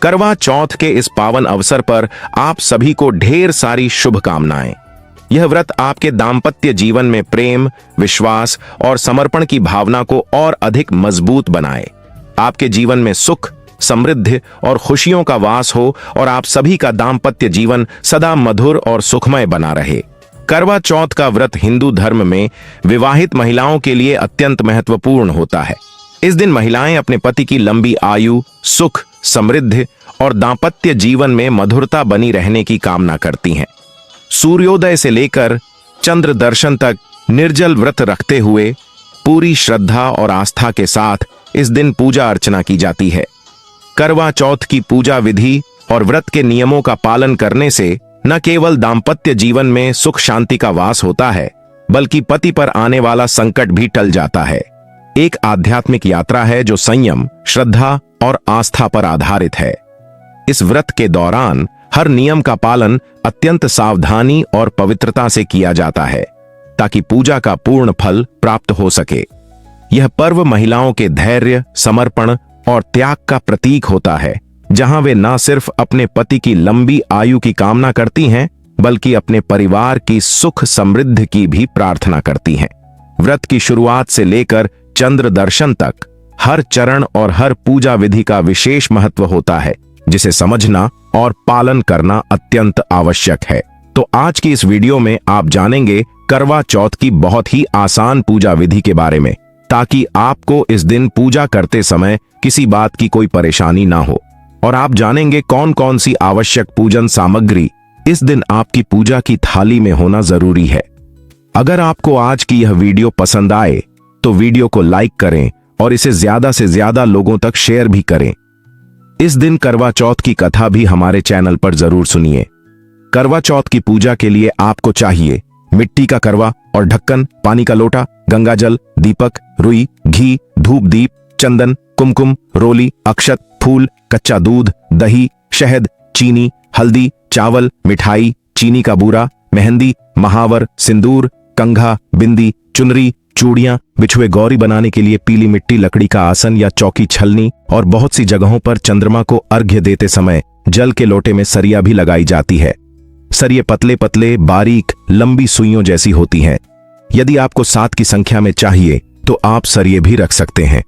करवा चौथ के इस पावन अवसर पर आप सभी को ढेर सारी शुभकामनाएं। यह व्रत आपके दाम्पत्य जीवन में प्रेम, विश्वास और समर्पण की भावना को और अधिक मजबूत बनाए। आपके जीवन में सुख, समृद्धि और खुशियों का वास हो और आप सभी का दाम्पत्य जीवन सदा मधुर और सुखमय बना रहे। करवा चौथ का व्रत हिंदू धर्म में विवाहित महिलाओं के लिए अत्यंत महत्वपूर्ण होता है। इस दिन महिलाएं अपने पति की लंबी आयु, सुख, समृद्धि और दाम्पत्य जीवन में मधुरता बनी रहने की कामना करती हैं। सूर्योदय से लेकर चंद्र दर्शन तक निर्जल व्रत रखते हुए पूरी श्रद्धा और आस्था के साथ इस दिन पूजा अर्चना की जाती है। करवा चौथ की पूजा विधि और व्रत के नियमों का पालन करने से न केवल दाम्पत्य जीवन में सुख शांति का वास होता है, बल्कि पति पर आने वाला संकट भी टल जाता है। एक आध्यात्मिक यात्रा है जो संयम, श्रद्धा और आस्था पर आधारित है। इस व्रत के दौरान हर नियम का पालन अत्यंत सावधानी और पवित्रता से किया जाता है, ताकि पूजा का पूर्ण फल प्राप्त हो सके। यह पर्व महिलाओं के धैर्य, समर्पण और त्याग का प्रतीक होता है, जहां वे न सिर्फ अपने पति की लंबी आयु की कामना करती हैं, बल्कि अपने परिवार की सुख समृद्धि की भी प्रार्थना करती हैं। व्रत की शुरुआत से लेकर चंद्र दर्शन तक हर चरण और हर पूजा विधि का विशेष महत्व होता है, जिसे समझना और पालन करना अत्यंत आवश्यक है। तो आज की इस वीडियो में आप जानेंगे करवा चौथ की बहुत ही आसान पूजा विधि के बारे में, ताकि आपको इस दिन पूजा करते समय किसी बात की कोई परेशानी ना हो। और आप जानेंगे कौन कौन सी आवश्यक पूजन सामग्री इस दिन आपकी पूजा की थाली में होना जरूरी है। अगर आपको आज की यह वीडियो पसंद आए तो वीडियो को लाइक करें और इसे ज्यादा से ज्यादा लोगों तक शेयर भी करें। इस दिन करवा चौथ की कथा भी हमारे चैनल पर जरूर सुनिए। करवा चौथ की पूजा के लिए आपको चाहिए मिट्टी का करवा और ढक्कन, पानी का लोटा, गंगा जल, दीपक, रुई, घी, धूप दीप, चंदन, कुमकुम, रोली, अक्षत, फूल, कच्चा दूध, दही, शहद, चीनी, हल्दी, चावल, मिठाई, चीनी का बूरा, मेहंदी, महावर, सिंदूर, कंघा, बिंदी, चुनरी, चूड़ियां, बिछुए गौरी बनाने के लिए पीली मिट्टी, लकड़ी का आसन या चौकी, छलनी और बहुत सी जगहों पर चंद्रमा को अर्घ्य देते समय जल के लोटे में सरिया भी लगाई जाती है। सरिये पतले पतले, बारीक, लंबी सुइयों जैसी होती हैं। यदि आपको 7 की संख्या में चाहिए तो आप सरिये भी रख सकते हैं।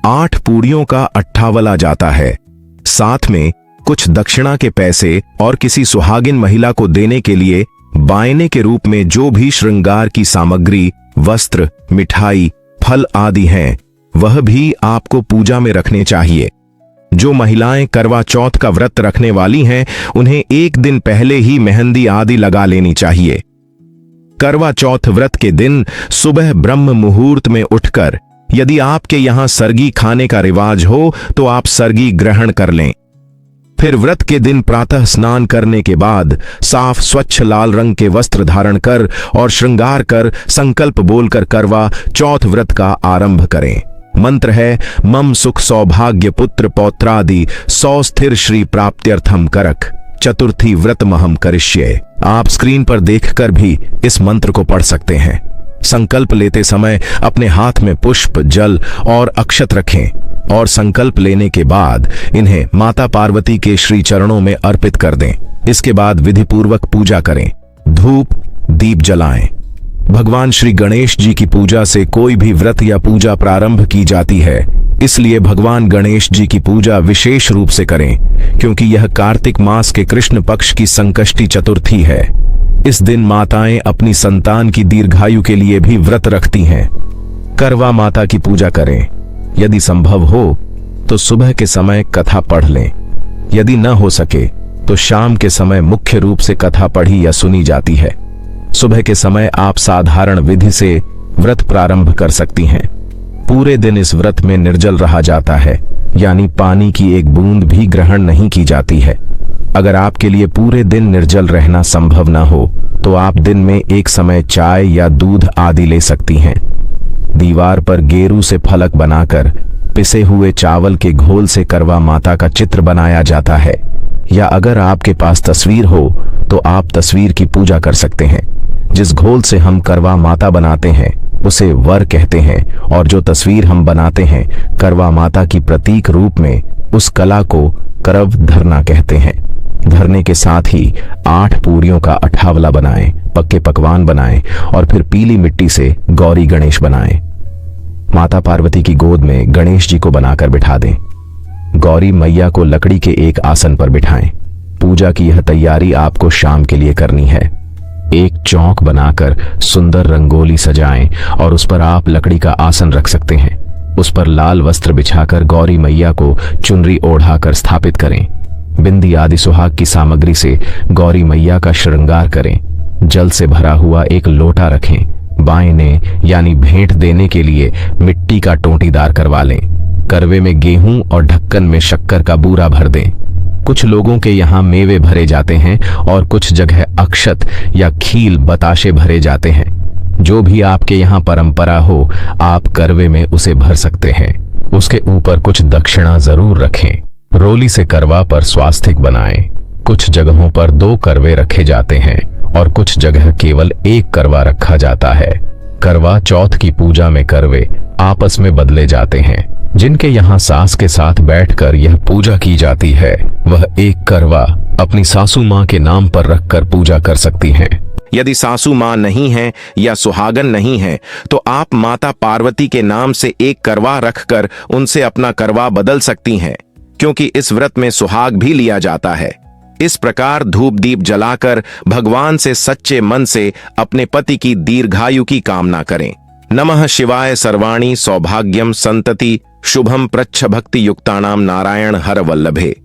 8 पूड़ियों का अट्ठावला जाता है। साथ में कुछ दक्षिणा के पैसे और किसी सुहागिन महिला को देने के लिए बायने के रूप में जो भी श्रृंगार की सामग्री, वस्त्र, मिठाई, फल आदि हैं, वह भी आपको पूजा में रखने चाहिए। जो महिलाएं करवा चौथ का व्रत रखने वाली हैं, उन्हें एक दिन पहले ही मेहंदी आदि लगा लेनी चाहिए। करवा चौथ व्रत के दिन सुबह ब्रह्म मुहूर्त में उठकर यदि आपके यहां सरगी खाने का रिवाज हो तो आप सरगी ग्रहण कर लें। फिर व्रत के दिन प्रातः स्नान करने के बाद साफ स्वच्छ लाल रंग के वस्त्र धारण कर और श्रृंगार कर संकल्प बोलकर करवा चौथ व्रत का आरंभ करें। मंत्र है मम सुख सौभाग्य पुत्र पौत्रादि सौ स्थिर श्री प्राप्त्यर्थम करक चतुर्थी व्रत महम करिष्ये। आप स्क्रीन पर देखकर भी इस मंत्र को पढ़ सकते हैं। संकल्प लेते समय अपने हाथ में पुष्प, जल और अक्षत रखें और संकल्प लेने के बाद इन्हें माता पार्वती के श्री चरणों में अर्पित कर दें। इसके बाद विधि पूर्वक पूजा करें, धूप दीप जलाएं। भगवान श्री गणेश जी की पूजा से कोई भी व्रत या पूजा प्रारंभ की जाती है, इसलिए भगवान गणेश जी की पूजा विशेष रूप से करें, क्योंकि यह कार्तिक मास के कृष्ण पक्ष की संकष्टी चतुर्थी है। इस दिन माताएं अपनी संतान की दीर्घायु के लिए भी व्रत रखती हैं। करवा माता की पूजा करें। यदि संभव हो तो सुबह के समय कथा पढ़ लें। यदि न हो सके तो शाम के समय मुख्य रूप से कथा पढ़ी या सुनी जाती है। सुबह के समय आप साधारण विधि से व्रत प्रारंभ कर सकती हैं। पूरे दिन इस व्रत में निर्जल रहा जाता है, यानी पानी की एक बूंद भी ग्रहण नहीं की जाती है। अगर आपके लिए पूरे दिन निर्जल रहना संभव न हो तो आप दिन में एक समय चाय या दूध आदि ले सकती हैं। दीवार पर गेरू से फलक बनाकर पिसे हुए चावल के घोल से करवा माता का चित्र बनाया जाता है, या अगर आपके पास तस्वीर हो तो आप तस्वीर की पूजा कर सकते हैं। जिस घोल से हम करवा माता बनाते हैं उसे वर कहते हैं, और जो तस्वीर हम बनाते हैं करवा माता की प्रतीक रूप में उस कला को करव धरना कहते हैं। धरने के साथ ही 8 पूरियों का अठावला बनाएं, पक्के पकवान बनाएं और फिर पीली मिट्टी से गौरी गणेश बनाएं। माता पार्वती की गोद में गणेश जी को बनाकर बिठा दें। गौरी मैया को लकड़ी के एक आसन पर बिठाएं। पूजा की यह तैयारी आपको शाम के लिए करनी है। एक चौक बनाकर सुंदर रंगोली सजाएं और उस पर आप लकड़ी का आसन रख सकते हैं। उस पर लाल वस्त्र बिछाकर गौरी मैया को चुनरी ओढ़ाकर स्थापित करें। बिंदी आदि सुहाग की सामग्री से गौरी मैया का श्रृंगार करें। जल से भरा हुआ एक लोटा रखें। बाएं यानी भेंट देने के लिए मिट्टी का टोंटीदार करवा लें। करवे में गेहूं और ढक्कन में शक्कर का बूरा भर दें। कुछ लोगों के यहाँ मेवे भरे जाते हैं और कुछ जगह अक्षत या खील बताशे भरे जाते हैं। जो भी आपके यहाँ परंपरा हो, आप करवे में उसे भर सकते हैं। उसके ऊपर कुछ दक्षिणा जरूर रखें। रोली से करवा पर स्वास्तिक बनाएं। कुछ जगहों पर 2 करवे रखे जाते हैं और कुछ जगह केवल 1 करवा रखा जाता है। करवा चौथ की पूजा में करवे आपस में बदले जाते हैं। जिनके यहाँ सास के साथ बैठकर यह पूजा की जाती है, वह 1 करवा अपनी सासू माँ के नाम पर रखकर पूजा कर सकती हैं। यदि सासू माँ नहीं है या सुहागन नहीं है, तो आप माता पार्वती के नाम से 1 करवा रखकर उनसे अपना करवा बदल सकती हैं, क्योंकि इस व्रत में सुहाग भी लिया जाता है। इस प्रकार धूप दीप जलाकर भगवान से सच्चे मन से अपने पति की दीर्घायु की कामना करें। नमः शिवाय सर्वाणि सौभाग्यम संतति शुभम प्रच्छ भक्ति युक्तानाम नारायण हर वल्लभे।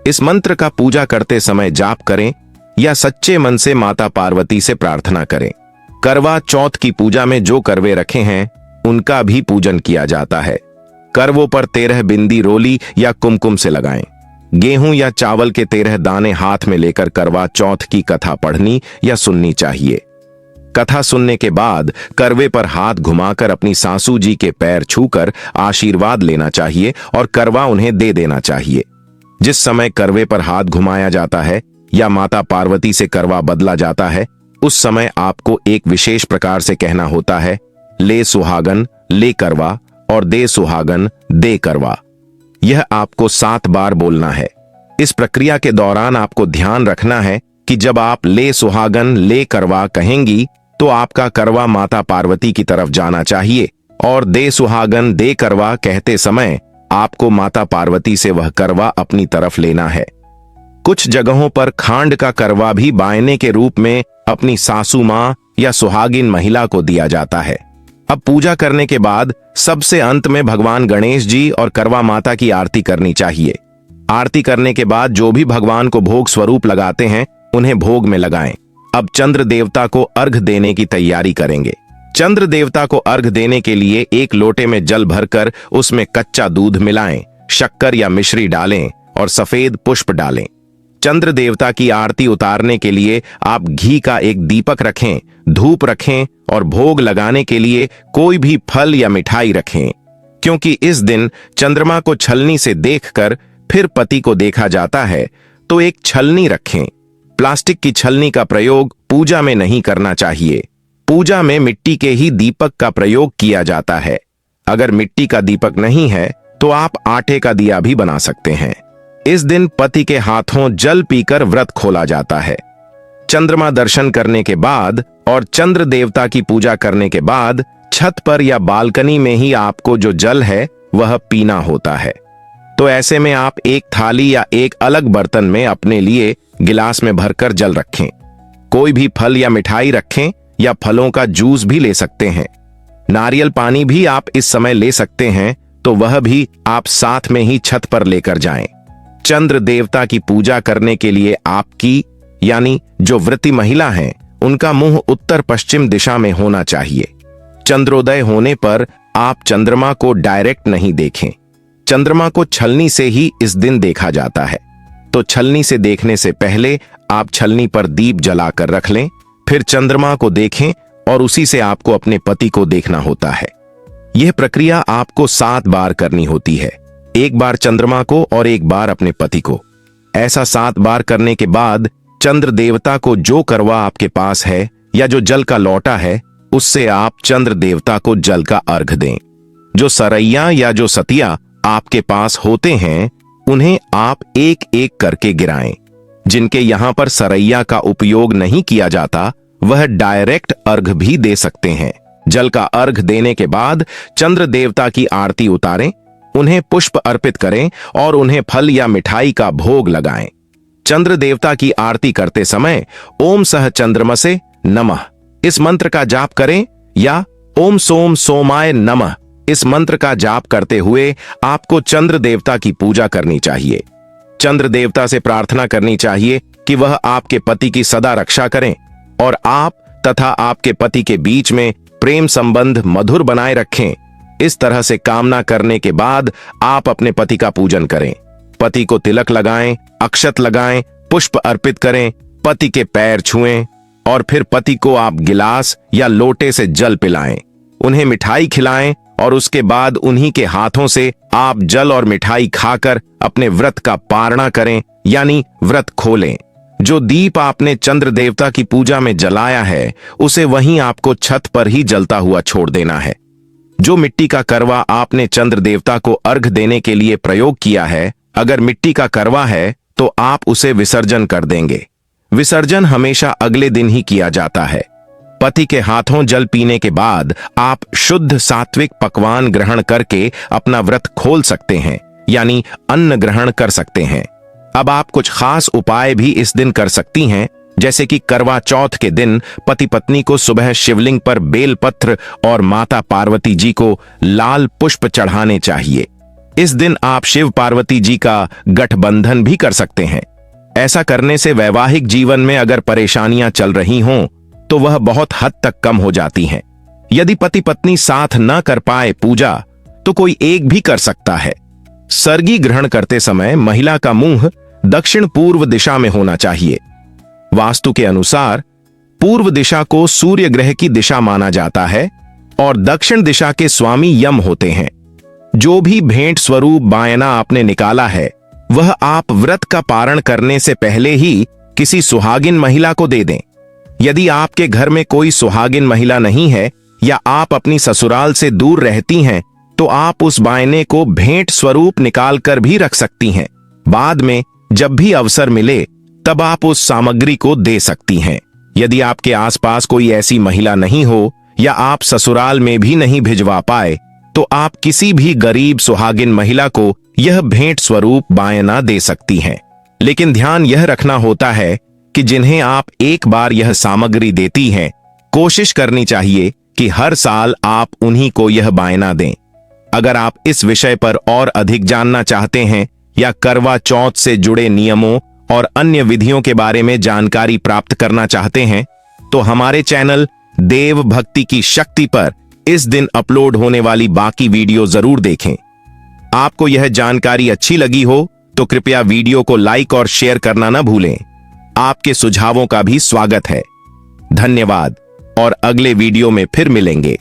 इस मंत्र का पूजा करते समय जाप करें या सच्चे मन से माता पार्वती से प्रार्थना करें। करवा चौथ की पूजा में जो करवे रखे हैं, उनका भी पूजन किया जाता है। करवों पर 13 बिंदी रोली या कुमकुम से लगाएं। गेहूं या चावल के 13 दाने हाथ में लेकर करवा चौथ की कथा पढ़नी या सुननी चाहिए। कथा सुनने के बाद करवे पर हाथ घुमाकर अपनी सासू जी के पैर छूकर आशीर्वाद लेना चाहिए और करवा उन्हें दे देना चाहिए। जिस समय करवे पर हाथ घुमाया जाता है या माता पार्वती से करवा बदला जाता है, उस समय आपको एक विशेष प्रकार से कहना होता है, ले सुहागन ले करवा और दे सुहागन दे करवा। यह आपको 7 बार बोलना है। इस प्रक्रिया के दौरान आपको ध्यान रखना है कि जब आप ले सुहागन ले करवा कहेंगी, तो आपका करवा माता पार्वती की तरफ जाना चाहिए और दे सुहागन दे करवा कहते समय आपको माता पार्वती से वह करवा अपनी तरफ लेना है। कुछ जगहों पर खांड का करवा भी बायने के रूप में अपनी सासू मां या सुहागिन महिला को दिया जाता है। अब पूजा करने के बाद सबसे अंत में भगवान गणेश जी और करवा माता की आरती करनी चाहिए। आरती करने के बाद जो भी भगवान को भोग स्वरूप लगाते हैं, उन्हें भोग में लगाएं। अब चंद्र देवता को अर्घ देने की तैयारी करेंगे। चंद्र देवता को अर्घ देने के लिए एक लोटे में जल भरकर उसमें कच्चा दूध मिलाएं, शक्कर या मिश्री डालें और सफेद पुष्प डालें। चंद्र देवता की आरती उतारने के लिए आप घी का एक दीपक रखें, धूप रखें और भोग लगाने के लिए कोई भी फल या मिठाई रखें। क्योंकि इस दिन चंद्रमा को छलनी से देखकर फिर पति को देखा जाता है, तो एक छलनी रखें। प्लास्टिक की छलनी का प्रयोग पूजा में नहीं करना चाहिए। पूजा में मिट्टी के ही दीपक का प्रयोग किया जाता है। अगर मिट्टी का दीपक नहीं है, तो आप आटे का दिया भी बना सकते हैं। इस दिन पति के हाथों जल पीकर व्रत खोला जाता है। चंद्रमा दर्शन करने के बाद और चंद्र देवता की पूजा करने के बाद छत पर या बालकनी में ही आपको जो जल है वह पीना होता है। तो ऐसे में आप एक थाली या एक अलग बर्तन में अपने लिए गिलास में भरकर जल रखें। कोई भी फल या मिठाई रखें या फलों का जूस भी ले सकते हैं। नारियल पानी भी आप इस समय ले सकते हैं, तो वह भी आप साथ में ही छत पर लेकर जाएं। चंद्र देवता की पूजा करने के लिए आपकी यानी जो व्रती महिला हैं, उनका मुंह उत्तर पश्चिम दिशा में होना चाहिए। चंद्रोदय होने पर आप चंद्रमा को डायरेक्ट नहीं देखें। चंद्रमा को छलनी से ही इस दिन देखा जाता है। तो छलनी से देखने से पहले आप छलनी पर दीप जलाकर रख लें, फिर चंद्रमा को देखें और उसी से आपको अपने पति को देखना होता है। यह प्रक्रिया आपको 7 बार करनी होती है, एक बार चंद्रमा को और एक बार अपने पति को। ऐसा 7 बार करने के बाद चंद्र देवता को जो करवा आपके पास है या जो जल का लौटा है, उससे आप चंद्र देवता को जल का अर्घ दें। जो सरैया या जो सतिया आपके पास होते हैं, उन्हें आप एक एक करके गिराएं। जिनके यहां पर सरैया का उपयोग नहीं किया जाता, वह डायरेक्ट अर्घ भी दे सकते हैं। जल का अर्घ देने के बाद चंद्र देवता की आरती उतारें, उन्हें पुष्प अर्पित करें और उन्हें फल या मिठाई का भोग लगाएं। चंद्र देवता की आरती करते समय ओम सह चंद्रमसे नमः इस मंत्र का जाप करें या ओम सोम सोमाय नमः इस मंत्र का जाप करते हुए आपको चंद्र देवता की पूजा करनी चाहिए। चंद्र देवता से प्रार्थना करनी चाहिए कि वह आपके पति की सदा रक्षा करें और आप तथा आपके पति के बीच में प्रेम संबंध मधुर बनाए रखें। इस तरह से कामना करने के बाद आप अपने पति का पूजन करें। पति को तिलक लगाएं, अक्षत लगाएं, पुष्प अर्पित करें, पति के पैर छुएं और फिर पति को आप गिलास या लोटे से जल पिलाएं। उन्हें मिठाई खिलाएं और उसके बाद उन्हीं के हाथों से आप जल और मिठाई खाकर अपने व्रत का पारणा करें, यानी व्रत खोलें। जो दीप आपने चंद्र देवता की पूजा में जलाया है, उसे वहीं आपको छत पर ही जलता हुआ छोड़ देना है। जो मिट्टी का करवा आपने चंद्र देवता को अर्घ देने के लिए प्रयोग किया है, अगर मिट्टी का करवा है तो आप उसे विसर्जन कर देंगे। विसर्जन हमेशा अगले दिन ही किया जाता है। पति के हाथों जल पीने के बाद आप शुद्ध सात्विक पकवान ग्रहण करके अपना व्रत खोल सकते हैं, यानी अन्न ग्रहण कर सकते हैं। अब आप कुछ खास उपाय भी इस दिन कर सकती हैं, जैसे कि करवा चौथ के दिन पति पत्नी को सुबह शिवलिंग पर बेलपत्र और माता पार्वती जी को लाल पुष्प चढ़ाने चाहिए। इस दिन आप शिव पार्वती जी का गठबंधन भी कर सकते हैं। ऐसा करने से वैवाहिक जीवन में अगर परेशानियां चल रही हों तो वह बहुत हद तक कम हो जाती हैं। यदि पति पत्नी साथ न कर पाए पूजा, तो कोई एक भी कर सकता है। सर्गी ग्रहण करते समय महिला का मुंह दक्षिण पूर्व दिशा में होना चाहिए। वास्तु के अनुसार पूर्व दिशा को सूर्य ग्रह की दिशा माना जाता है और दक्षिण दिशा के स्वामी यम होते हैं। जो भी भेंट स्वरूप बायना आपने निकाला है, वह आप व्रत का पारण करने से पहले ही किसी सुहागिन महिला को दे दें। यदि आपके घर में कोई सुहागिन महिला नहीं है या आप अपनी ससुराल से दूर रहती हैं, तो आप उस बायने को भेंट स्वरूप निकाल कर भी रख सकती हैं। बाद में जब भी अवसर मिले तब आप उस सामग्री को दे सकती हैं। यदि आपके आसपास कोई ऐसी महिला नहीं हो या आप ससुराल में भी नहीं भिजवा पाए, तो आप किसी भी गरीब सुहागिन महिला को यह भेंट स्वरूप बायना दे सकती हैं। लेकिन ध्यान यह रखना होता है कि जिन्हें आप एक बार यह सामग्री देती हैं, कोशिश करनी चाहिए कि हर साल आप उन्हीं को यह बायना दें। अगर आप इस विषय पर और अधिक जानना चाहते हैं या करवा चौथ से जुड़े नियमों और अन्य विधियों के बारे में जानकारी प्राप्त करना चाहते हैं, तो हमारे चैनल देव भक्ति की शक्ति पर इस दिन अपलोड होने वाली बाकी वीडियो जरूर देखें। आपको यह जानकारी अच्छी लगी हो तो कृपया वीडियो को लाइक और शेयर करना न भूलें। आपके सुझावों का भी स्वागत है। धन्यवाद और अगले वीडियो में फिर मिलेंगे।